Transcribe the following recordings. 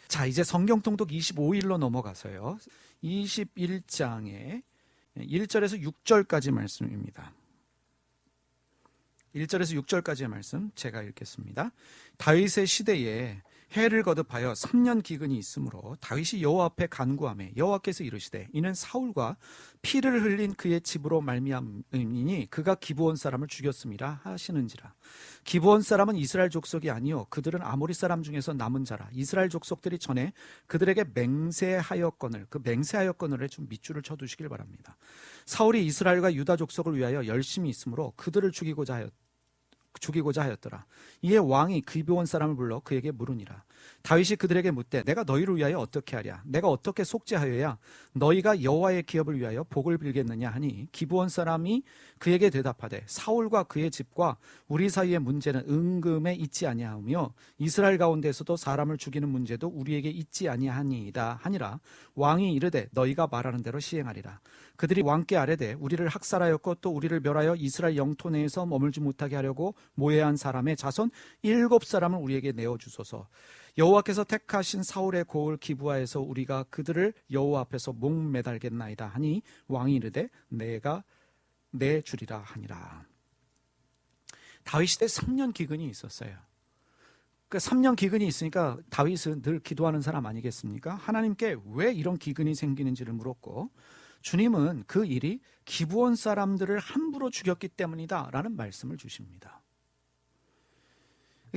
자, 이제 성경 통독 25일로 넘어가서요. 21장의 1절에서 6절까지 말씀입니다. 1절에서 6절까지의 말씀 제가 읽겠습니다. 다윗의 시대에 해를 거듭하여 3년 기근이 있으므로 다윗이 여호와 앞에 간구하매 여호와께서 이르시되 이는 사울과 피를 흘린 그의 집으로 말미암으니 그가 기브온 사람을 죽였음이라 하시는지라. 기브온 사람은 이스라엘 족속이 아니요 그들은 아모리 사람 중에서 남은 자라. 이스라엘 족속들이 전에 그들에게 맹세하였거늘, 그 맹세하였거늘에 좀 밑줄을 쳐두시길 바랍니다. 사울이 이스라엘과 유다 족속을 위하여 열심히 있으므로 그들을 죽이고자 하였더라. 이에 왕이 기브온 사람을 불러 그에게 물으니라. 다윗이 그들에게 묻되 내가 너희를 위하여 어떻게 하랴? 내가 어떻게 속죄하여야 너희가 여호와의 기업을 위하여 복을 빌겠느냐 하니 기브온 사람이 그에게 대답하되 사울과 그의 집과 우리 사이의 문제는 은금에 있지 아니하며 이스라엘 가운데서도 사람을 죽이는 문제도 우리에게 있지 아니하니이다 하니라. 왕이 이르되 너희가 말하는 대로 시행하리라. 그들이 왕께 아뢰되 우리를 학살하였고 또 우리를 멸하여 이스라엘 영토 내에서 머물지 못하게 하려고 모해한 사람의 자손 7사람을 우리에게 내어주소서. 여호와께서 택하신 사울의 고을 기브아에서 우리가 그들을 여호와 앞에서 목매달겠나이다 하니 왕이 이르되 내가 내주리라 하니라. 다윗 시대 3년 기근이 있었어요. 그 3년 기근이 있으니까 다윗은 늘 기도하는 사람 아니겠습니까? 하나님께 왜 이런 기근이 생기는지를 물었고, 주님은 그 일이 기브온 사람들을 함부로 죽였기 때문이다 라는 말씀을 주십니다.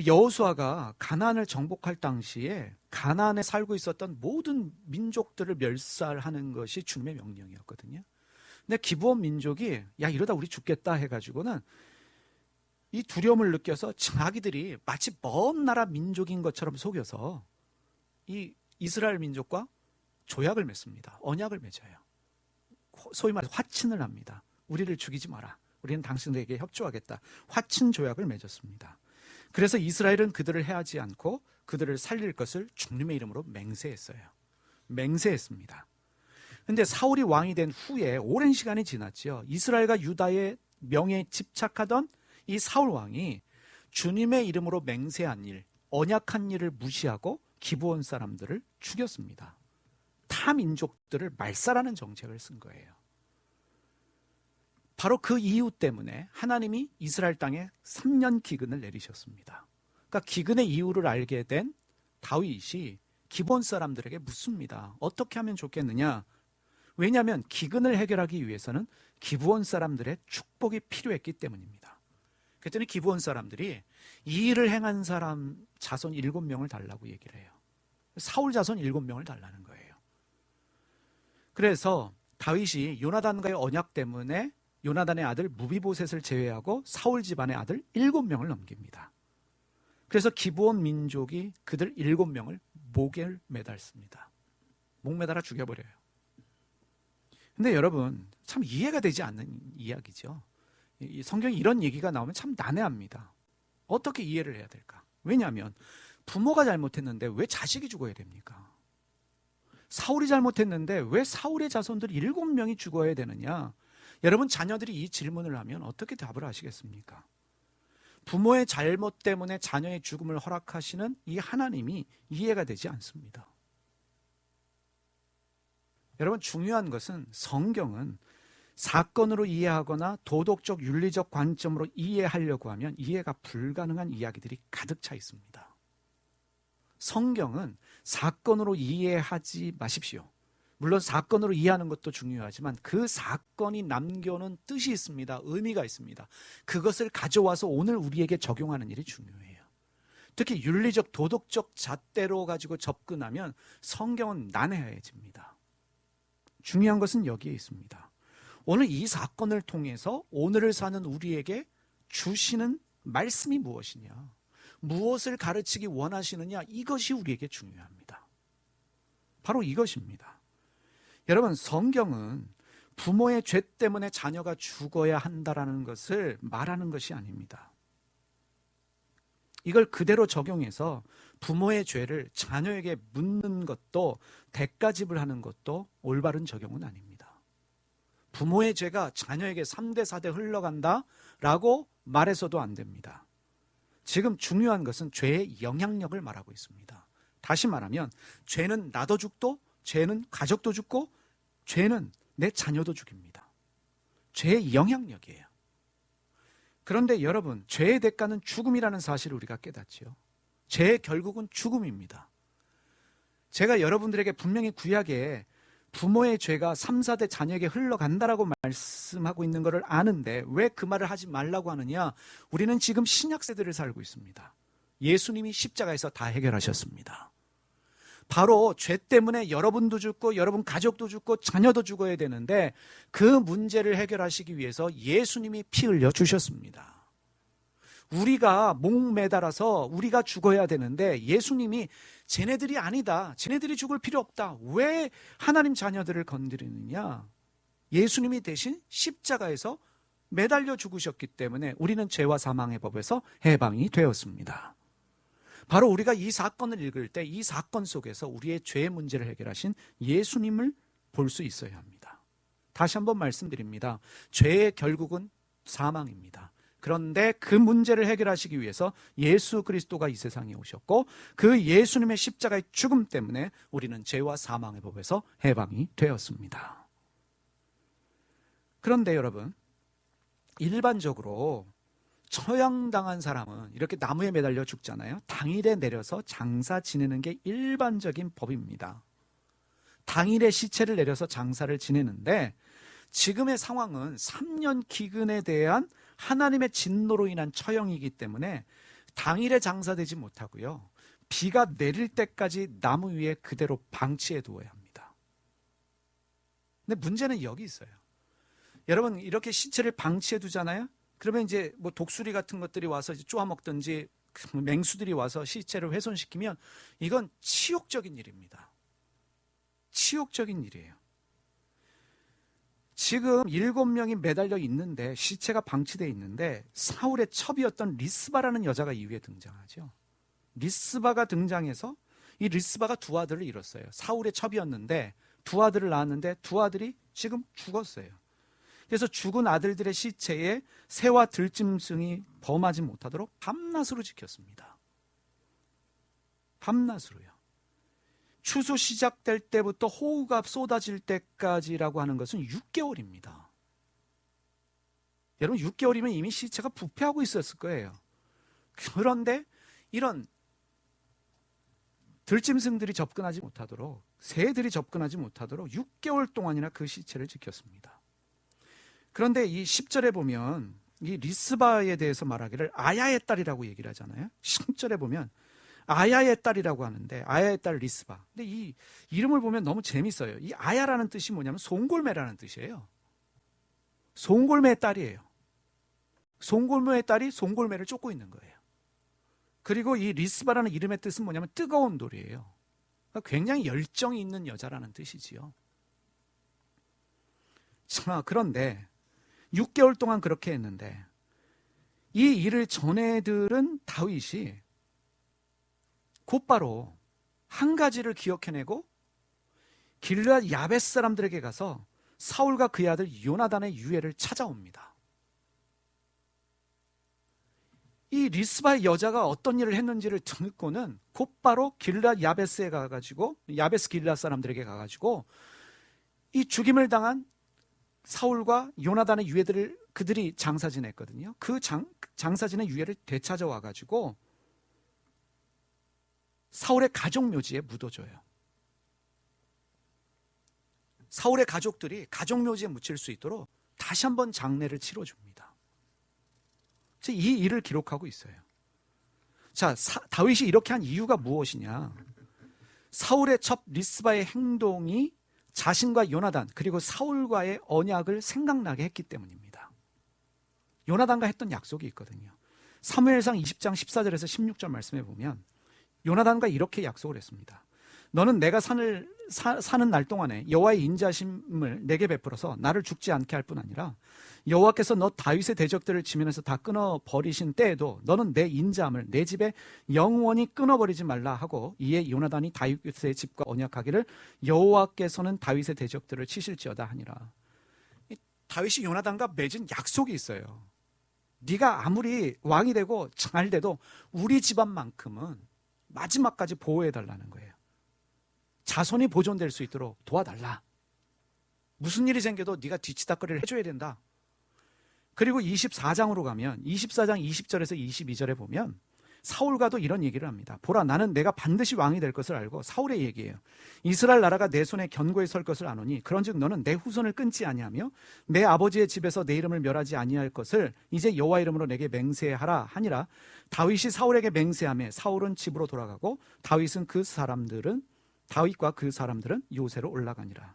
여호수아가 가나안을 정복할 당시에 가나안에 살고 있었던 모든 민족들을 멸살하는 것이 주님의 명령이었거든요. 근데 기브온 민족이 야 이러다 우리 죽겠다 해가지고는 이 두려움을 느껴서 자기들이 마치 먼 나라 민족인 것처럼 속여서 이 이스라엘 민족과 조약을 맺습니다. 언약을 맺어요. 소위 말해서 화친을 합니다. 우리를 죽이지 마라. 우리는 당신들에게 협조하겠다. 화친 조약을 맺었습니다. 그래서 이스라엘은 그들을 해하지 않고 그들을 살릴 것을 주님의 이름으로 맹세했어요. 맹세했습니다. 그런데 사울이 왕이 된 후에 오랜 시간이 지났죠. 이스라엘과 유다의 명예에 집착하던 이 사울 왕이 주님의 이름으로 맹세한 일, 언약한 일을 무시하고 기브온 사람들을 죽였습니다. 타 민족들을 말살하는 정책을 쓴 거예요. 바로 그 이유 때문에 하나님이 이스라엘 땅에 3년 기근을 내리셨습니다. 그러니까 기근의 이유를 알게 된 다윗이 기브온 사람들에게 묻습니다. 어떻게 하면 좋겠느냐? 왜냐하면 기근을 해결하기 위해서는 기브온 사람들의 축복이 필요했기 때문입니다. 그랬더니 기브온 사람들이 이 일을 행한 사람 자손 7명을 달라고 얘기를 해요. 사울 자손 7명을 달라는 거예요. 그래서 다윗이 요나단과의 언약 때문에 요나단의 아들 무비보셋을 제외하고 사울 집안의 아들 7명을 넘깁니다. 그래서 기브온 민족이 그들 7명을 목에 매달습니다. 목 매달아 죽여버려요. 근데 여러분 참 이해가 되지 않는 이야기죠. 이 성경에 이런 얘기가 나오면 참 난해합니다. 어떻게 이해를 해야 될까? 왜냐하면 부모가 잘못했는데 왜 자식이 죽어야 됩니까? 사울이 잘못했는데 왜 사울의 자손들 7명이 죽어야 되느냐? 여러분 자녀들이 이 질문을 하면 어떻게 답을 하시겠습니까? 부모의 잘못 때문에 자녀의 죽음을 허락하시는 이 하나님이 이해가 되지 않습니다. 여러분 중요한 것은 성경은 사건으로 이해하거나 도덕적 윤리적 관점으로 이해하려고 하면 이해가 불가능한 이야기들이 가득 차 있습니다. 성경은 사건으로 이해하지 마십시오. 물론 사건으로 이해하는 것도 중요하지만 그 사건이 남겨놓은 뜻이 있습니다. 의미가 있습니다. 그것을 가져와서 오늘 우리에게 적용하는 일이 중요해요. 특히 윤리적 도덕적 잣대로 가지고 접근하면 성경은 난해해집니다. 중요한 것은 여기에 있습니다. 오늘 이 사건을 통해서 오늘을 사는 우리에게 주시는 말씀이 무엇이냐, 무엇을 가르치기 원하시느냐, 이것이 우리에게 중요합니다. 바로 이것입니다. 여러분 성경은 부모의 죄 때문에 자녀가 죽어야 한다라는 것을 말하는 것이 아닙니다. 이걸 그대로 적용해서 부모의 죄를 자녀에게 묻는 것도 대가집을 하는 것도 올바른 적용은 아닙니다. 부모의 죄가 자녀에게 3대 4대 흘러간다라고 말해서도 안 됩니다. 지금 중요한 것은 죄의 영향력을 말하고 있습니다. 다시 말하면 죄는 나도 죽고 죄는 가족도 죽고 죄는 내 자녀도 죽입니다. 죄의 영향력이에요. 그런데 여러분, 죄의 대가는 죽음이라는 사실을 우리가 깨닫지요. 죄의 결국은 죽음입니다. 제가 여러분들에게 분명히 구약에 부모의 죄가 3, 4대 자녀에게 흘러간다라고 말씀하고 있는 것을 아는데 왜 그 말을 하지 말라고 하느냐? 우리는 지금 신약 세대를 살고 있습니다. 예수님이 십자가에서 다 해결하셨습니다. 바로 죄 때문에 여러분도 죽고 여러분 가족도 죽고 자녀도 죽어야 되는데 그 문제를 해결하시기 위해서 예수님이 피 흘려 주셨습니다. 우리가 목매달아서 우리가 죽어야 되는데 예수님이 쟤네들이 아니다. 쟤네들이 죽을 필요 없다. 왜 하나님 자녀들을 건드리느냐? 예수님이 대신 십자가에서 매달려 죽으셨기 때문에 우리는 죄와 사망의 법에서 해방이 되었습니다. 바로 우리가 이 사건을 읽을 때 이 사건 속에서 우리의 죄의 문제를 해결하신 예수님을 볼 수 있어야 합니다. 다시 한번 말씀드립니다. 죄의 결국은 사망입니다. 그런데 그 문제를 해결하시기 위해서 예수 그리스도가 이 세상에 오셨고 그 예수님의 십자가의 죽음 때문에 우리는 죄와 사망의 법에서 해방이 되었습니다. 그런데 여러분, 일반적으로 처형당한 사람은 이렇게 나무에 매달려 죽잖아요. 당일에 내려서 장사 지내는 게 일반적인 법입니다. 당일에 시체를 내려서 장사를 지내는데 지금의 상황은 3년 기근에 대한 하나님의 진노로 인한 처형이기 때문에 당일에 장사되지 못하고요. 비가 내릴 때까지 나무 위에 그대로 방치해 두어야 합니다. 근데 문제는 여기 있어요. 여러분, 이렇게 시체를 방치해 두잖아요. 그러면 이제 뭐 독수리 같은 것들이 와서 이제 쪼아먹든지 맹수들이 와서 시체를 훼손시키면 이건 치욕적인 일입니다. 치욕적인 일이에요. 지금 7명이 매달려 있는데 시체가 방치되어 있는데 사울의 첩이었던 리스바라는 여자가 이후에 등장하죠. 리스바가 등장해서 이 리스바가 두 아들을 잃었어요. 사울의 첩이었는데 두 아들을 낳았는데 두 아들이 지금 죽었어요. 그래서 죽은 아들들의 시체에 새와 들짐승이 범하지 못하도록 밤낮으로 지켰습니다. 밤낮으로요. 추수 시작될 때부터 호우가 쏟아질 때까지라고 하는 것은 6개월입니다. 여러분, 6개월이면 이미 시체가 부패하고 있었을 거예요. 그런데 이런 들짐승들이 접근하지 못하도록, 새들이 접근하지 못하도록 6개월 동안이나 그 시체를 지켰습니다. 그런데 이 10절에 보면 이 리스바에 대해서 말하기를 아야의 딸이라고 얘기를 하잖아요. 10절에 보면 아야의 딸이라고 하는데 아야의 딸 리스바. 근데 이 이름을 보면 너무 재밌어요. 이 아야라는 뜻이 뭐냐면 송골매라는 뜻이에요. 송골매의 딸이에요. 송골매의 딸이 송골매를 쫓고 있는 거예요. 그리고 이 리스바라는 이름의 뜻은 뭐냐면 뜨거운 돌이에요. 그러니까 굉장히 열정이 있는 여자라는 뜻이지요. 자, 그런데 6개월 동안 그렇게 했는데 이 일을 전해들은 다윗이 곧바로 한 가지를 기억해내고 길르앗 야베스 사람들에게 가서 사울과 그의 아들 요나단의 유해를 찾아옵니다. 이 리스바의 여자가 어떤 일을 했는지를 듣고는 곧바로 길르앗 야베스에 가가지고 야베스 길르앗 사람들에게 가가지고 이 죽임을 당한 사울과 요나단의 유해들을 그들이 장사 지냈거든요. 그 장사 지낸 유해를 되찾아와 가지고 사울의 가족 묘지에 묻어줘요. 사울의 가족들이 가족 묘지에 묻힐 수 있도록 다시 한번 장례를 치러줍니다. 이 일을 기록하고 있어요. 자, 다윗이 이렇게 한 이유가 무엇이냐? 사울의 첩 리스바의 행동이 자신과 요나단 그리고 사울과의 언약을 생각나게 했기 때문입니다. 요나단과 했던 약속이 있거든요. 사무엘상 20장 14절에서 16절 말씀해 보면 요나단과 이렇게 약속을 했습니다. 너는 내가 사는 날 동안에 여호와의 인자심을 내게 베풀어서 나를 죽지 않게 할 뿐 아니라 여호와께서 너 다윗의 대적들을 지면에서 다 끊어버리신 때에도 너는 내 인자함을 내 집에 영원히 끊어버리지 말라 하고 이에 요나단이 다윗의 집과 언약하기를 여호와께서는 다윗의 대적들을 치실지어다 하니라. 다윗이 요나단과 맺은 약속이 있어요. 네가 아무리 왕이 되고 잘 돼도 우리 집안만큼은 마지막까지 보호해달라는 거예요. 자손이 보존될 수 있도록 도와달라. 무슨 일이 생겨도 네가 뒤치다거리를 해줘야 된다. 그리고 24장으로 가면 24장 20절에서 22절에 보면 사울과도 이런 얘기를 합니다. 보라, 나는 내가 반드시 왕이 될 것을 알고, 사울의 얘기예요. 이스라엘 나라가 내 손에 견고히 설 것을 아노니 그런즉 너는 내 후손을 끊지 아니하며 내 아버지의 집에서 내 이름을 멸하지 아니할 것을 이제 여호와 이름으로 내게 맹세하라 하니라. 다윗이 사울에게 맹세하며 사울은 집으로 돌아가고 다윗과 그 사람들은 요새로 올라가니라.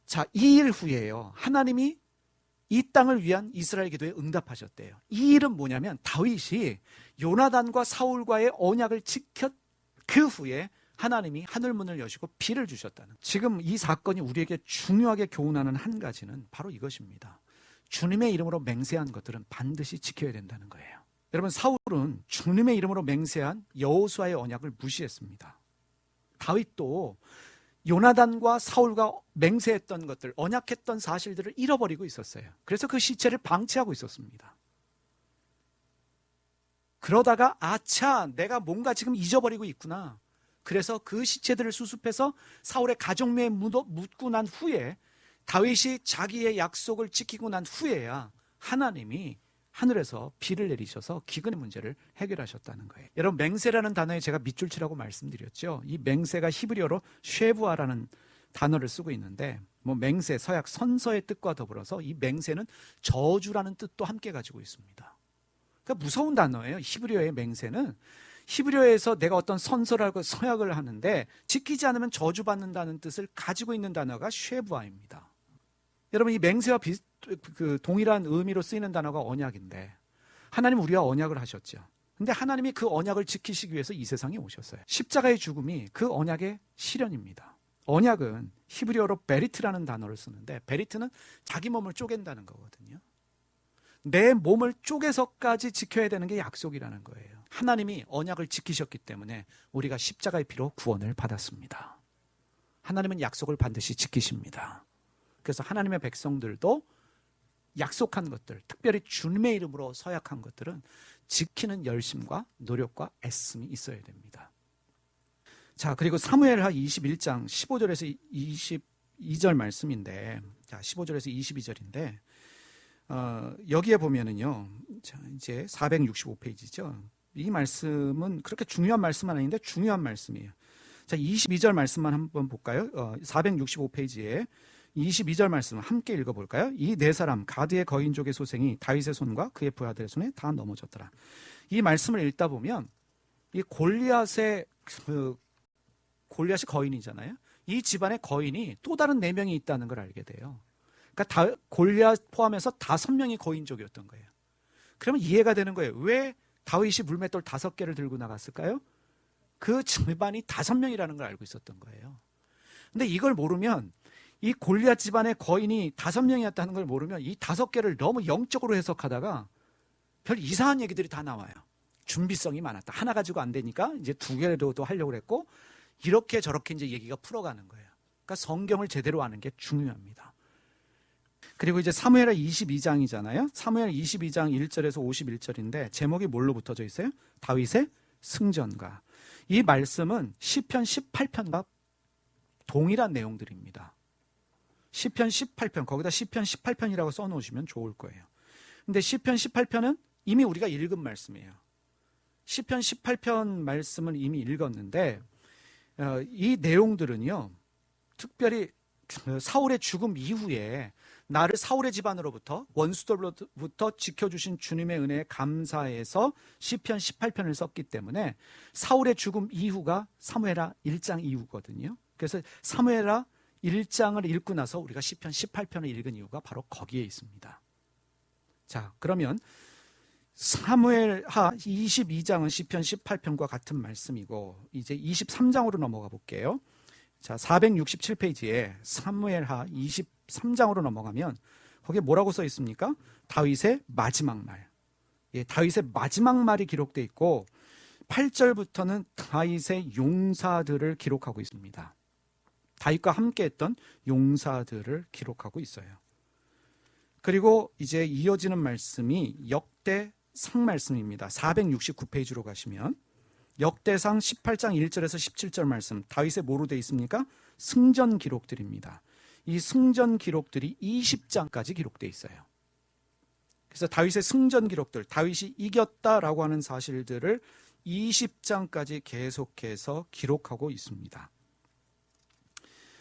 자, 이 일 후에요, 하나님이 이 땅을 위한 이스라엘 기도에 응답하셨대요. 이 일은 뭐냐면 다윗이 요나단과 사울과의 언약을 지켰 그 후에 하나님이 하늘문을 여시고 비를 주셨다는. 지금 이 사건이 우리에게 중요하게 교훈하는 한 가지는 바로 이것입니다. 주님의 이름으로 맹세한 것들은 반드시 지켜야 된다는 거예요. 여러분, 사울은 주님의 이름으로 맹세한 여호수아의 언약을 무시했습니다. 다윗도 요나단과 사울과 맹세했던 것들, 언약했던 사실들을 잃어버리고 있었어요. 그래서 그 시체를 방치하고 있었습니다. 그러다가 아차, 내가 뭔가 지금 잊어버리고 있구나. 그래서 그 시체들을 수습해서 사울의 가족묘에 묻고 난 후에, 다윗이 자기의 약속을 지키고 난 후에야 하나님이 하늘에서 비를 내리셔서 기근의 문제를 해결하셨다는 거예요. 여러분, 맹세라는 단어에 제가 밑줄 치라고 말씀드렸죠. 이 맹세가 히브리어로 쉐부아라는 단어를 쓰고 있는데, 맹세, 서약 선서의 뜻과 더불어서 이 맹세는 저주라는 뜻도 함께 가지고 있습니다. 그러니까 무서운 단어예요. 히브리어의 맹세는. 히브리어에서 내가 어떤 선서라고 서약을 하는데 지키지 않으면 저주받는다는 뜻을 가지고 있는 단어가 쉐부아입니다. 여러분, 이 맹세와 동일한 의미로 쓰이는 단어가 언약인데, 하나님 우리와 언약을 하셨죠. 근데 하나님이 그 언약을 지키시기 위해서 이 세상에 오셨어요. 십자가의 죽음이 그 언약의 실현입니다. 언약은 히브리어로 베리트라는 단어를 쓰는데, 베리트는 자기 몸을 쪼갠다는 거거든요. 내 몸을 쪼개서까지 지켜야 되는 게 약속이라는 거예요. 하나님이 언약을 지키셨기 때문에 우리가 십자가의 피로 구원을 받았습니다. 하나님은 약속을 반드시 지키십니다. 그래서 하나님의 백성들도 약속한 것들, 특별히 주님의 이름으로 서약한 것들은 지키는 열심과 노력과 애씀이 있어야 됩니다. 자, 그리고 사무엘하 21장 15절에서 22절 말씀인데, 자, 15절에서 22절인데, 여기에 보면은요, 자, 이제 465페이지죠. 이 말씀은 그렇게 중요한 말씀은 아닌데 중요한 말씀이에요. 자, 22절 말씀만 한번 볼까요? 465페이지에 22절 말씀 함께 읽어볼까요? 이 네 사람 가드의 거인족의 소생이 다윗의 손과 그의 부하들의 손에 다 넘어졌더라. 이 말씀을 읽다 보면 이 골리앗이 거인이잖아요. 이 집안의 거인이 또 다른 4명이 있다는 걸 알게 돼요. 그러니까 골리앗 포함해서 5명이 거인족이었던 거예요. 그러면 이해가 되는 거예요. 왜 다윗이 물맷돌 5개를 들고 나갔을까요? 그 집안이 5명이라는 걸 알고 있었던 거예요. 근데 이걸 모르면, 이 골리앗 집안의 거인이 5명이었다는 걸 모르면 이 5개를 너무 영적으로 해석하다가 별 이상한 얘기들이 다 나와요. 준비성이 많았다. 하나 가지고 안 되니까 이제 2개로도 하려고 했고, 이렇게 저렇게 이제 얘기가 풀어가는 거예요. 그러니까 성경을 제대로 아는 게 중요합니다. 그리고 이제 사무엘하 22장이잖아요. 사무엘 22장 1절에서 51절인데 제목이 뭘로 붙어져 있어요? 다윗의 승전가. 이 말씀은 시편 18편과 동일한 내용들입니다. 시편 18편, 거기다 시편 18편이라고 써놓으시면 좋을 거예요. 근데 시편 18편은 이미 우리가 읽은 말씀이에요. 시편 18편 말씀을 이미 읽었는데, 이 내용들은요, 특별히 사울의 죽음 이후에 나를 사울의 집안으로부터, 원수들로부터 지켜주신 주님의 은혜에 감사해서 시편 18편을 썼기 때문에 사울의 죽음 이후가 사무엘하 1장 이후거든요. 그래서 사무엘하 1장을 읽고 나서 우리가 시편 18편을 읽은 이유가 바로 거기에 있습니다. 자, 그러면 사무엘하 22장은 시편 18편과 같은 말씀이고, 이제 23장으로 넘어가 볼게요. 자, 467페이지에 사무엘하 23장으로 넘어가면 거기에 뭐라고 써 있습니까? 다윗의 마지막 말. 예, 다윗의 마지막 말이 기록되어 있고 8절부터는 다윗의 용사들을 기록하고 있습니다. 다윗과 함께했던 용사들을 기록하고 있어요. 그리고 이제 이어지는 말씀이 역대 상 말씀입니다. 469페이지로 가시면 역대상 18장 1절에서 17절 말씀, 다윗의 뭐로 되어 있습니까? 승전 기록들입니다. 이 승전 기록들이 20장까지 기록되어 있어요. 그래서 다윗의 승전 기록들, 다윗이 이겼다라고 하는 사실들을 20장까지 계속해서 기록하고 있습니다.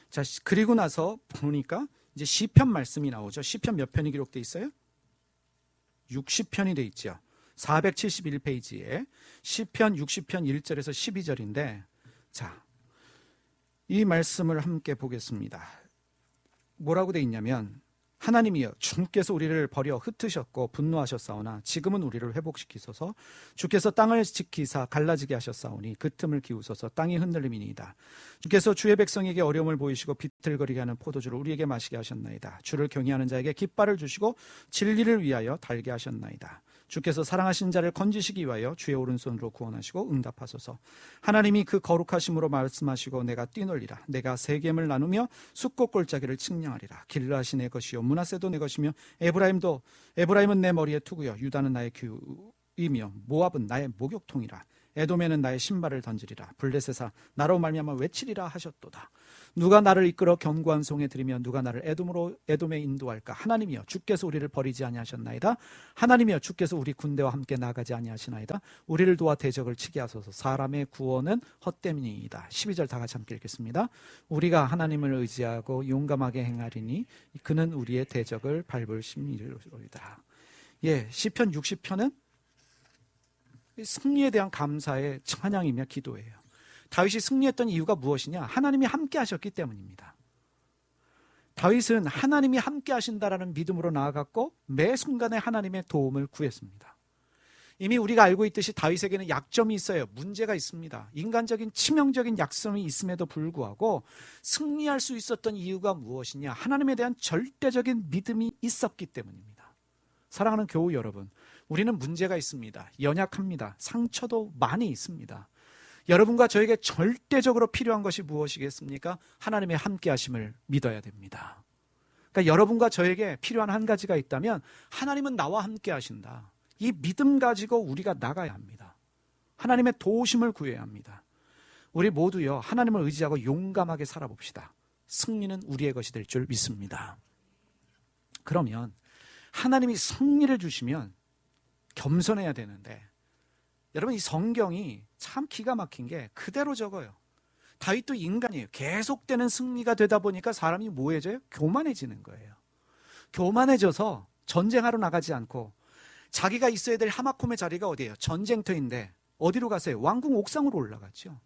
자, 그리고 나서 보니까 이제 시편 말씀이 나오죠. 시편 몇 편이 기록되어 있어요? 60편이 되어 있죠. 471페이지에 시편 60편 1절에서 12절인데, 자, 이 말씀을 함께 보겠습니다. 뭐라고 되어 있냐면, 하나님이여 주께서 우리를 버려 흩으셨고 분노하셨사오나 지금은 우리를 회복시키소서. 주께서 땅을 지키사 갈라지게 하셨사오니 그 틈을 기우소서. 땅이 흔들림이니이다. 주께서 주의 백성에게 어려움을 보이시고 비틀거리게 하는 포도주를 우리에게 마시게 하셨나이다. 주를 경외하는 자에게 깃발을 주시고 진리를 위하여 달게 하셨나이다. 주께서 사랑하신 자를 건지시기 위하여 주의 오른손으로 구원하시고 응답하소서. 하나님이 그 거룩하심으로 말씀하시고 내가 뛰놀리라. 내가 세겜을 나누며 숫꽃 골짜기를 측량하리라. 길르앗이 내 것이요 므낫세도 내 것이며 에브라임은 내 머리에 투구요 유다는 나의 귀이며 모압은 나의 목욕통이라. 에돔에는 나의 신발을 던지리라. 블레셋아 나로 말미암아 외치리라 하셨도다. 누가 나를 이끌어 견고한 송에 들이며 누가 나를 에돔에 인도할까? 하나님이여 주께서 우리를 버리지 아니하셨나이다. 하나님이여 주께서 우리 군대와 함께 나가지 아니하시나이다. 우리를 도와 대적을 치게 하소서. 사람의 구원은 헛됨이니이다. 12절 다 같이 함께 읽겠습니다. 우리가 하나님을 의지하고 용감하게 행하리니 그는 우리의 대적을 밟을 심리로이다. 예, 시편 60편은 승리에 대한 감사의 찬양이며 기도예요. 다윗이 승리했던 이유가 무엇이냐? 하나님이 함께 하셨기 때문입니다. 다윗은 하나님이 함께 하신다라는 믿음으로 나아갔고 매 순간에 하나님의 도움을 구했습니다. 이미 우리가 알고 있듯이 다윗에게는 약점이 있어요. 문제가 있습니다. 인간적인 치명적인 약점이 있음에도 불구하고 승리할 수 있었던 이유가 무엇이냐? 하나님에 대한 절대적인 믿음이 있었기 때문입니다. 사랑하는 교우 여러분, 우리는 문제가 있습니다. 연약합니다. 상처도 많이 있습니다. 여러분과 저에게 절대적으로 필요한 것이 무엇이겠습니까? 하나님의 함께 하심을 믿어야 됩니다. 그러니까 여러분과 저에게 필요한 한 가지가 있다면 하나님은 나와 함께 하신다. 이 믿음 가지고 우리가 나가야 합니다. 하나님의 도우심을 구해야 합니다. 우리 모두요, 하나님을 의지하고 용감하게 살아봅시다. 승리는 우리의 것이 될 줄 믿습니다. 그러면 하나님이 승리를 주시면 겸손해야 되는데, 여러분 이 성경이 참 기가 막힌 게 그대로 적어요. 다윗도 인간이에요. 계속되는 승리가 되다 보니까 사람이 뭐해져요? 교만해지는 거예요. 교만해져서 전쟁하러 나가지 않고 자기가 있어야 될 하마콤의 자리가 어디예요? 전쟁터인데 어디로 가세요? 왕궁 옥상으로 올라갔죠.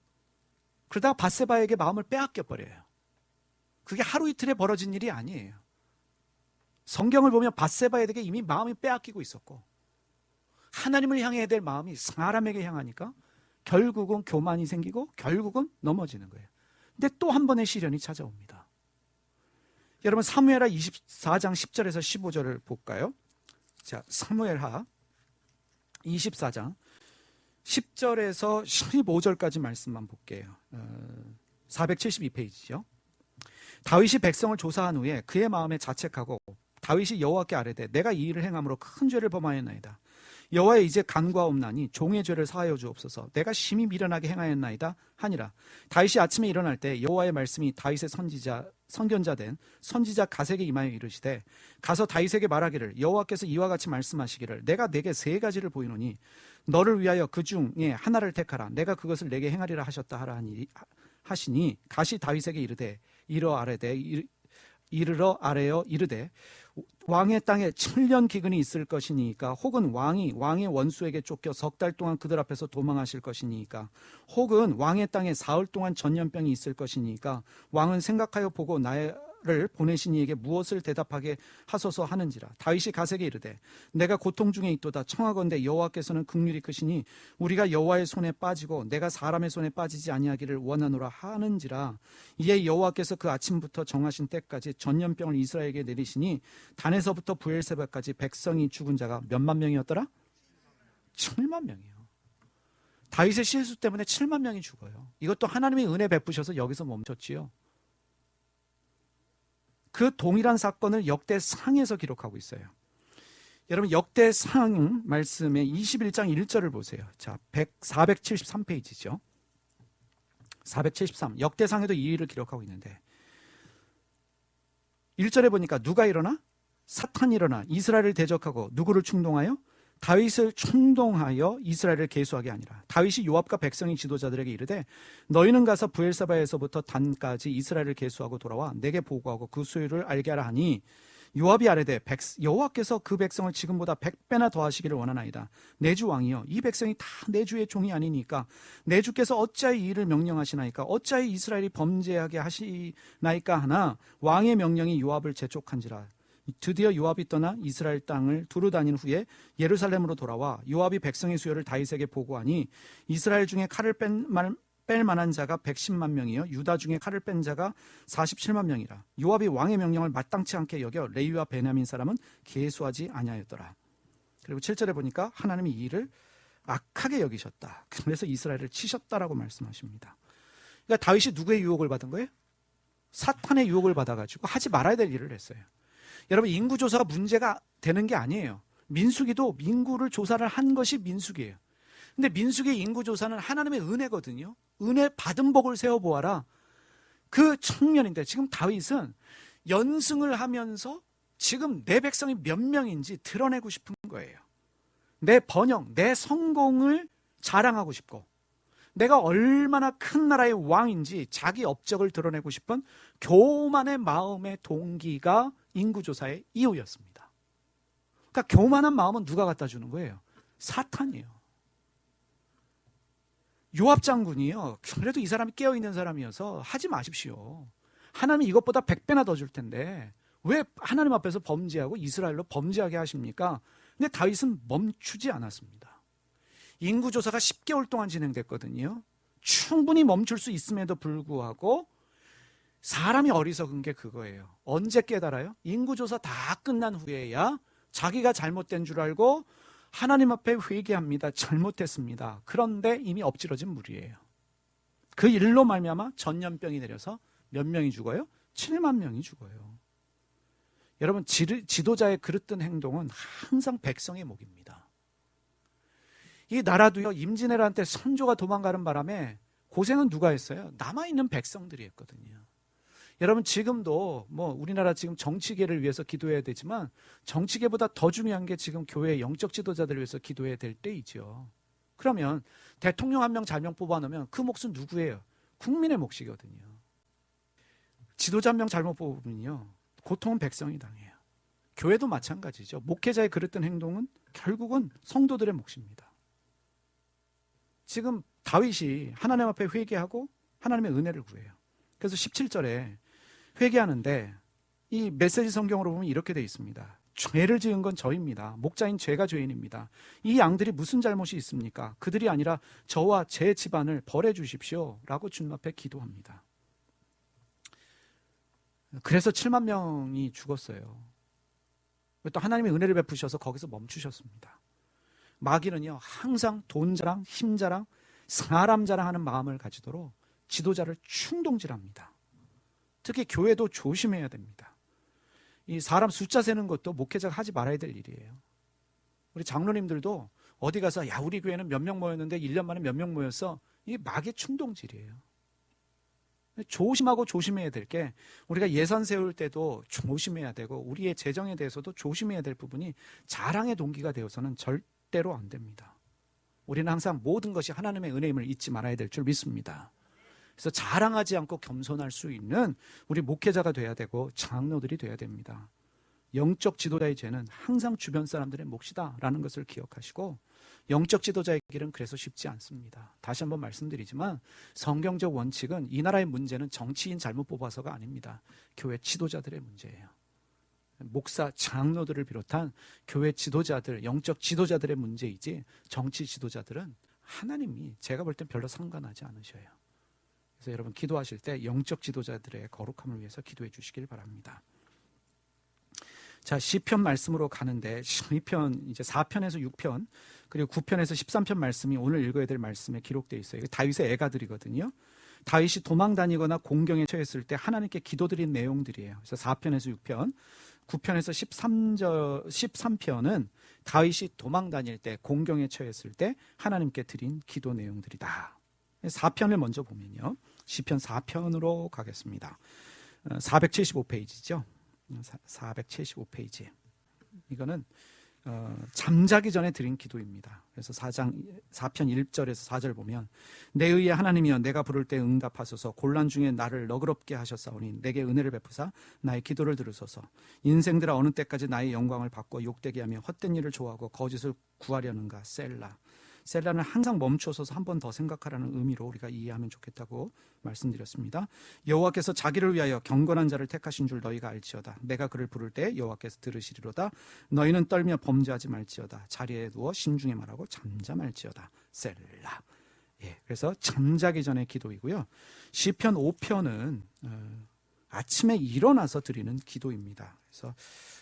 그러다가 밧세바에게 마음을 빼앗겨 버려요. 그게 하루 이틀에 벌어진 일이 아니에요. 성경을 보면 밧세바에게 이미 마음이 빼앗기고 있었고, 하나님을 향해야 될 마음이 사람에게 향하니까 결국은 교만이 생기고 결국은 넘어지는 거예요. 근데 또 한 번의 시련이 찾아옵니다. 여러분 사무엘하 24장 10절에서 15절을 볼까요? 자, 사무엘하 24장 10절에서 15절까지 말씀만 볼게요. 472페이지죠. 다윗이 백성을 조사한 후에 그의 마음에 자책하고 다윗이 여호와께 아뢰되 내가 이 일을 행함으로 큰 죄를 범하였나이다. 여호와여 이제 간과없나니 종의 죄를 사하여 주옵소서. 내가 심히 미련하게 행하였나이다 하니라. 다윗이 아침에 일어날 때 여호와의 말씀이 다윗의 선견자 된 선지자 갓에게 임하여 이르시되 가서 다윗에게 말하기를 여호와께서 이와 같이 말씀하시기를 내가 내게 세 가지를 보이노니 너를 위하여 그 중에 하나를 택하라. 내가 그것을 내게 행하리라 하셨다 하시니 갓이 다윗에게 이르러 아뢰어 이르되 왕의 땅에 7년 기근이 있을 것이니까, 혹은 왕이 왕의 원수에게 쫓겨 석 달 동안 그들 앞에서 도망하실 것이니까, 혹은 왕의 땅에 사흘 동안 전염병이 있을 것이니까 왕은 생각하여 보고 나를 보내신 이에게 무엇을 대답하게 하소서 하는지라. 다윗이 갓에게 이르되 내가 고통 중에 있도다. 청하건대 여호와께서는 긍휼이 크시니 우리가 여호와의 손에 빠지고 내가 사람의 손에 빠지지 아니하기를 원하노라 하는지라. 이에 여호와께서 그 아침부터 정하신 때까지 전염병을 이스라엘에게 내리시니 단에서부터 부엘세바까지 백성이 죽은 자가 몇만 명이었더라? 7만 명이요. 다윗의 실수 때문에 7만 명이 죽어요. 이것도 하나님이 은혜 베푸셔서 여기서 멈췄지요. 그 동일한 사건을 역대상에서 기록하고 있어요. 여러분 역대상 말씀의 21장 1절을 보세요. 자, 473페이지죠. 473. 역대상에도 이 일을 기록하고 있는데 1절에 보니까 누가 일어나? 사탄이 일어나 이스라엘을 대적하고 누구를 충동하여? 다윗을 충동하여 이스라엘을 계수하게 아니라. 다윗이 요압과 백성의 지도자들에게 이르되 너희는 가서 브엘사바에서부터 단까지 이스라엘을 계수하고 돌아와 내게 보고하고 그 수요를 알게 하라 하니 요압이 아뢰되 여호와께서 그 백성을 지금보다 100배나 더하시기를 원하나이다. 내 주 왕이여 이 백성이 다 내 주의 종이 아니니까 내 주께서 어찌하여 이 일을 명령하시나이까 어찌하여 이스라엘이 범죄하게 하시나이까 하나 왕의 명령이 요압을 재촉한지라. 드디어 요압이 떠나 이스라엘 땅을 두루 다닌 후에 예루살렘으로 돌아와 요압이 백성의 수요를 다윗에게 보고하니 이스라엘 중에 칼을 뺄 만한 자가 110만 명이요 유다 중에 칼을 뺀 자가 47만 명이라. 요압이 왕의 명령을 마땅치 않게 여겨 레위와 베냐민 사람은 계수하지 아니하였더라. 그리고 7절에 보니까 하나님이 이 일을 악하게 여기셨다. 그래서 이스라엘을 치셨다라고 말씀하십니다. 그러니까 다윗이 누구의 유혹을 받은 거예요? 사탄의 유혹을 받아가지고 하지 말아야 될 일을 했어요. 여러분 인구조사가 문제가 되는 게 아니에요. 민수기도 인구를 조사를 한 것이 민수기예요. 근데 민수기의 인구조사는 하나님의 은혜거든요. 은혜 받은 복을 세워보아라. 그 청년인데 지금 다윗은 연승을 하면서 지금 내 백성이 몇 명인지 드러내고 싶은 거예요. 내 번영, 내 성공을 자랑하고 싶고 내가 얼마나 큰 나라의 왕인지 자기 업적을 드러내고 싶은 교만의 마음의 동기가 인구조사의 이유였습니다. 그러니까 교만한 마음은 누가 갖다 주는 거예요? 사탄이에요. 요압 장군이요. 그래도 이 사람이 깨어있는 사람이어서 하지 마십시오. 하나님이 이것보다 100배나 더 줄 텐데 왜 하나님 앞에서 범죄하고 이스라엘로 범죄하게 하십니까? 근데 다윗은 멈추지 않았습니다. 인구조사가 10개월 동안 진행됐거든요. 충분히 멈출 수 있음에도 불구하고 사람이 어리석은 게 그거예요. 언제 깨달아요? 인구조사 다 끝난 후에야 자기가 잘못된 줄 알고 하나님 앞에 회개합니다. 잘못했습니다. 그런데 이미 엎질러진 물이에요. 그 일로 말미암아 전염병이 내려서 몇 명이 죽어요? 7만 명이 죽어요. 여러분 지도자의 그릇된 행동은 항상 백성의 목입니다. 이 나라도요 임진왜란때 선조가 도망가는 바람에 고생은 누가 했어요? 남아있는 백성들이 했거든요. 여러분 지금도 뭐 우리나라 지금 정치계를 위해서 기도해야 되지만 정치계보다 더 중요한 게 지금 교회의 영적 지도자들을 위해서 기도해야 될 때이죠. 그러면 대통령 한 명 잘명 뽑아놓으면 그 몫은 누구예요? 국민의 몫이거든요. 지도자 한 명 잘못 뽑으면요 고통은 백성이 당해요. 교회도 마찬가지죠. 목회자의 그릇된 행동은 결국은 성도들의 몫입니다. 지금 다윗이 하나님 앞에 회개하고 하나님의 은혜를 구해요. 그래서 17절에 회개하는데 이 메시지 성경으로 보면 이렇게 되어 있습니다. 죄를 지은 건 저입니다. 목자인 죄가 죄인입니다. 이 양들이 무슨 잘못이 있습니까? 그들이 아니라 저와 제 집안을 벌해 주십시오 라고 주님 앞에 기도합니다. 그래서 7만 명이 죽었어요. 또 하나님의 은혜를 베푸셔서 거기서 멈추셨습니다. 마귀는요 항상 돈 자랑, 힘 자랑, 사람 자랑하는 마음을 가지도록 지도자를 충동질합니다. 특히 교회도 조심해야 됩니다. 이 사람 숫자 세는 것도 목회자가 하지 말아야 될 일이에요. 우리 장로님들도 어디 가서 야 우리 교회는 몇 명 모였는데 1년 만에 몇 명 모였어. 이게 마귀의 충동질이에요. 조심하고 조심해야 될 게 우리가 예산 세울 때도 조심해야 되고 우리의 재정에 대해서도 조심해야 될 부분이 자랑의 동기가 되어서는 절대로 안 됩니다. 우리는 항상 모든 것이 하나님의 은혜임을 잊지 말아야 될 줄 믿습니다. 그래서 자랑하지 않고 겸손할 수 있는 우리 목회자가 돼야 되고 장로들이 돼야 됩니다. 영적 지도자의 죄는 항상 주변 사람들의 몫이다라는 것을 기억하시고 영적 지도자의 길은 그래서 쉽지 않습니다. 다시 한번 말씀드리지만 성경적 원칙은 이 나라의 문제는 정치인 잘못 뽑아서가 아닙니다. 교회 지도자들의 문제예요. 목사, 장로들을 비롯한 교회 지도자들, 영적 지도자들의 문제이지 정치 지도자들은 하나님이 제가 볼 땐 별로 상관하지 않으셔요. 그래서 여러분 기도하실 때 영적 지도자들의 거룩함을 위해서 기도해 주시길 바랍니다. 자, 시편 말씀으로 가는데 시편 이제 4편에서 6편 그리고 9편에서 13편 말씀이 오늘 읽어야 될 말씀에 기록되어 있어요. 다윗의 애가들이거든요. 다윗이 도망 다니거나 공경에 처했을 때 하나님께 기도드린 내용들이에요. 그래서 4편에서 6편 9편에서 13편은 다윗이 도망 다닐 때, 공경에 처했을 때 하나님께 드린 기도 내용들이다. 4편을 먼저 보면요, 시편 4편으로 가겠습니다. 475페이지죠. 475페이지. 이거는 잠자기 전에 드린 기도입니다. 그래서 4편 1절에서 4절 보면, 내 의의 하나님이여 내가 부를 때 응답하소서. 곤란 중에 나를 너그럽게 하셨사오니 내게 은혜를 베푸사 나의 기도를 들으소서. 인생들아 어느 때까지 나의 영광을 받고 욕되게 하며 헛된 일을 좋아하고 거짓을 구하려는가. 셀라. 셀라는 항상 멈춰서서 한 번 더 생각하라는 의미로 우리가 이해하면 좋겠다고 말씀드렸습니다. 여호와께서 자기를 위하여 경건한 자를 택하신 줄 너희가 알지어다. 내가 그를 부를 때 여호와께서 들으시리로다. 너희는 떨며 범죄하지 말지어다. 자리에 누워 신중히 말하고 잠잠할지어다. 셀라. 예, 그래서 잠자기 전의 기도이고요. 시편 5편은 아침에 일어나서 드리는 기도입니다. 그래서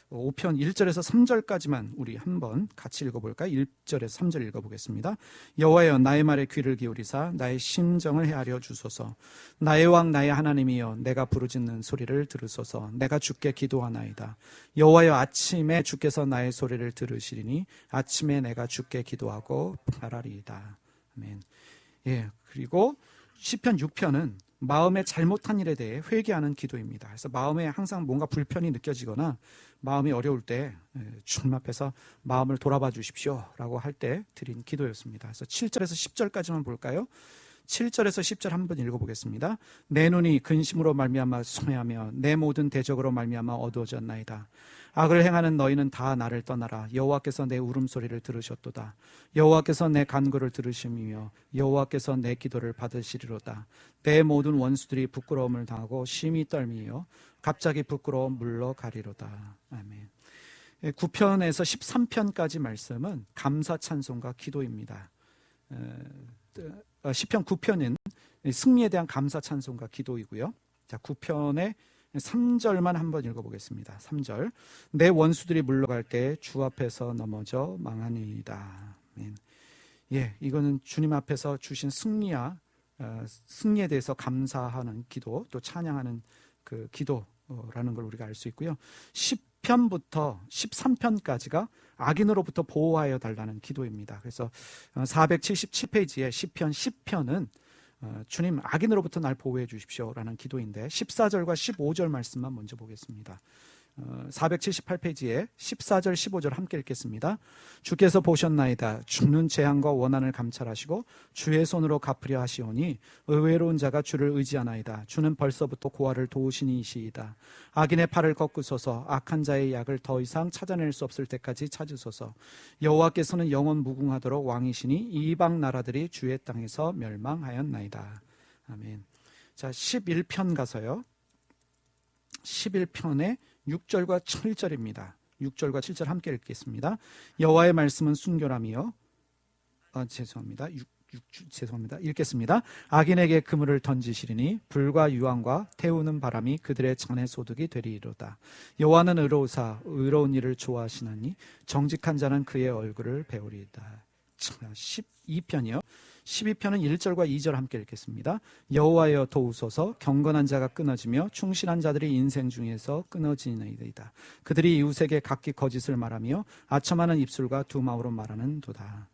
5편 1절에서 3절까지만 우리 한번 같이 읽어볼까요? 1절에서 3절 읽어보겠습니다. 여호와여 나의 말에 귀를 기울이사 나의 심정을 헤아려 주소서. 나의 왕 나의 하나님이여 내가 부르짖는 소리를 들으소서. 내가 주께 기도하나이다. 여호와여 아침에 주께서 나의 소리를 들으시리니 아침에 내가 주께 기도하고 바라리이다. 아멘. 예, 그리고 시편 6편은 마음의 잘못한 일에 대해 회개하는 기도입니다. 그래서 마음에 항상 뭔가 불편이 느껴지거나 마음이 어려울 때 주님 앞에서 마음을 돌아봐 주십시오 라고 할 때 드린 기도였습니다. 그래서 7절에서 10절까지만 볼까요? 7절에서 10절 한번 읽어보겠습니다. 내 눈이 근심으로 말미암아 소매하며 내 모든 대적으로 말미암아 어두워졌나이다. 악을 행하는 너희는 다 나를 떠나라. 여호와께서 내 울음소리를 들으셨도다. 여호와께서 내 간구를 들으심이며 여호와께서 내 기도를 받으시리로다. 내 모든 원수들이 부끄러움을 당하고 심히 떨미며 갑자기 부끄러워 물러가리로다. 아멘. 9편에서 13편까지 말씀은 감사 찬송과 기도입니다. 시편 9편은 승리에 대한 감사 찬송과 기도이고요. 자, 9편의 3절만 한번 읽어보겠습니다. 3절. 내 원수들이 물러갈 때 주 앞에서 넘어져 망하니이다. 예, 이거는 주님 앞에서 주신 승리에 대해서 감사하는 기도, 또 찬양하는 그 기도라는 걸 우리가 알 수 있고요. 10편부터 13편까지가 악인으로부터 보호하여 달라는 기도입니다. 그래서 477페이지에 시편 10편은 주님 악인으로부터 날 보호해 주십시오라는 기도인데 14절과 15절 말씀만 먼저 보겠습니다. 478페이지에 14절 15절 함께 읽겠습니다. 주께서 보셨나이다. 죽는 재앙과 원한을 감찰하시고 주의 손으로 갚으려 하시오니 의외로운 자가 주를 의지하나이다. 주는 벌써부터 고아를 도우시니이시이다. 악인의 팔을 꺾으소서. 악한 자의 약을 더 이상 찾아낼 수 없을 때까지 찾으소서. 여호와께서는 영원 무궁하도록 왕이시니 이방 나라들이 주의 땅에서 멸망하였나이다. 아멘. 자, 11편 가서요. 11편의 6절과 7절입니다. 6절과 7절 함께 읽겠습니다. 여호와의 말씀은 순결함이요. 죄송합니다. 읽겠습니다. 악인에게 그물을 던지시리니 불과 유황과 태우는 바람이 그들의 잔의 소득이 되리이로다. 여호와는 의로우사 의로운 일을 좋아하시나니 정직한 자는 그의 얼굴을 배우리이다. 12편이요. 12편은 1절과 2절 함께 읽겠습니다. 여호와여 도우소서. 경건한 자가 끊어지며 충실한 자들이 인생 중에서 끊어지나이다. 그들이 이웃에게 각기 거짓을 말하며 아첨하는 입술과 두마우로 말하는 도다.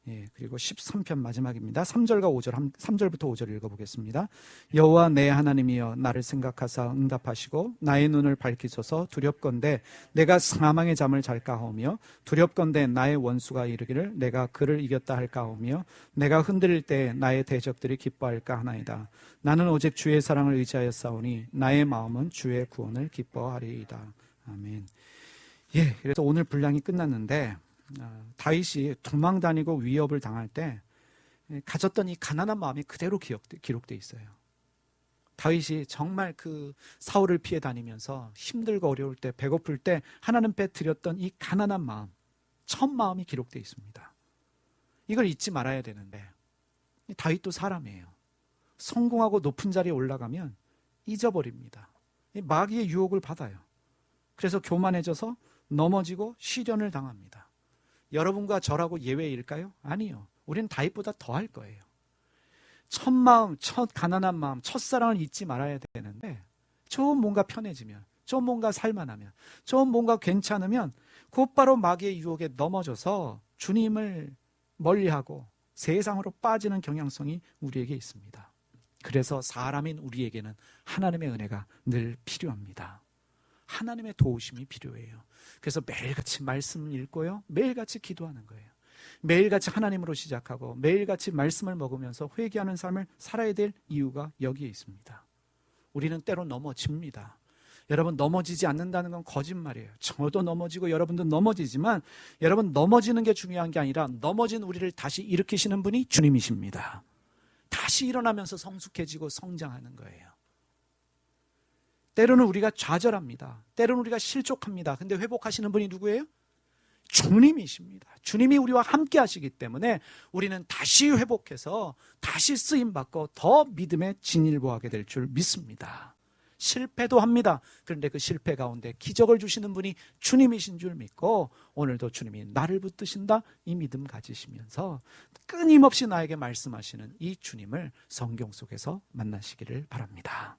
예, 그리고 13편 마지막입니다. 3절부터 5절 읽어보겠습니다. 여호와 내 하나님이여 나를 생각하사 응답하시고 나의 눈을 밝히소서. 두렵건대 내가 사망의 잠을 잘까 하오며 두렵건대 나의 원수가 이르기를 내가 그를 이겼다 할까 하오며 내가 흔들릴 때 나의 대적들이 기뻐할까 하나이다. 나는 오직 주의 사랑을 의지하였사오니 나의 마음은 주의 구원을 기뻐하리이다. 아멘. 예, 그래서 오늘 분량이 끝났는데 다윗이 도망다니고 위협을 당할 때 가졌던 이 가난한 마음이 그대로 기록되어 있어요. 다윗이 정말 그 사울을 피해 다니면서 힘들고 어려울 때, 배고플 때 하나님 앞에 드렸던 이 가난한 마음, 첫 마음이 기록되어 있습니다. 이걸 잊지 말아야 되는데 다윗도 사람이에요. 성공하고 높은 자리에 올라가면 잊어버립니다. 마귀의 유혹을 받아요. 그래서 교만해져서 넘어지고 시련을 당합니다. 여러분과 저라고 예외일까요? 아니요. 우리는 다윗보다 더 할 거예요. 첫 마음, 첫 가난한 마음, 첫사랑을 잊지 말아야 되는데 좀 뭔가 편해지면 좀 뭔가 살만하면, 좀 뭔가 괜찮으면 곧바로 마귀의 유혹에 넘어져서 주님을 멀리하고 세상으로 빠지는 경향성이 우리에게 있습니다. 그래서 사람인 우리에게는 하나님의 은혜가 늘 필요합니다. 하나님의 도우심이 필요해요. 그래서 매일같이 말씀을 읽고요, 매일같이 기도하는 거예요. 매일같이 하나님으로 시작하고 매일같이 말씀을 먹으면서 회개하는 삶을 살아야 될 이유가 여기에 있습니다. 우리는 때로 넘어집니다. 여러분, 넘어지지 않는다는 건 거짓말이에요. 저도 넘어지고 여러분도 넘어지지만, 여러분, 넘어지는 게 중요한 게 아니라 넘어진 우리를 다시 일으키시는 분이 주님이십니다. 다시 일어나면서 성숙해지고 성장하는 거예요. 때로는 우리가 좌절합니다. 때로는 우리가 실족합니다. 근데 회복하시는 분이 누구예요? 주님이십니다. 주님이 우리와 함께 하시기 때문에 우리는 다시 회복해서 다시 쓰임받고 더 믿음의 진일보하게 될 줄 믿습니다. 실패도 합니다. 그런데 그 실패 가운데 기적을 주시는 분이 주님이신 줄 믿고, 오늘도 주님이 나를 붙드신다, 이 믿음 가지시면서 끊임없이 나에게 말씀하시는 이 주님을 성경 속에서 만나시기를 바랍니다.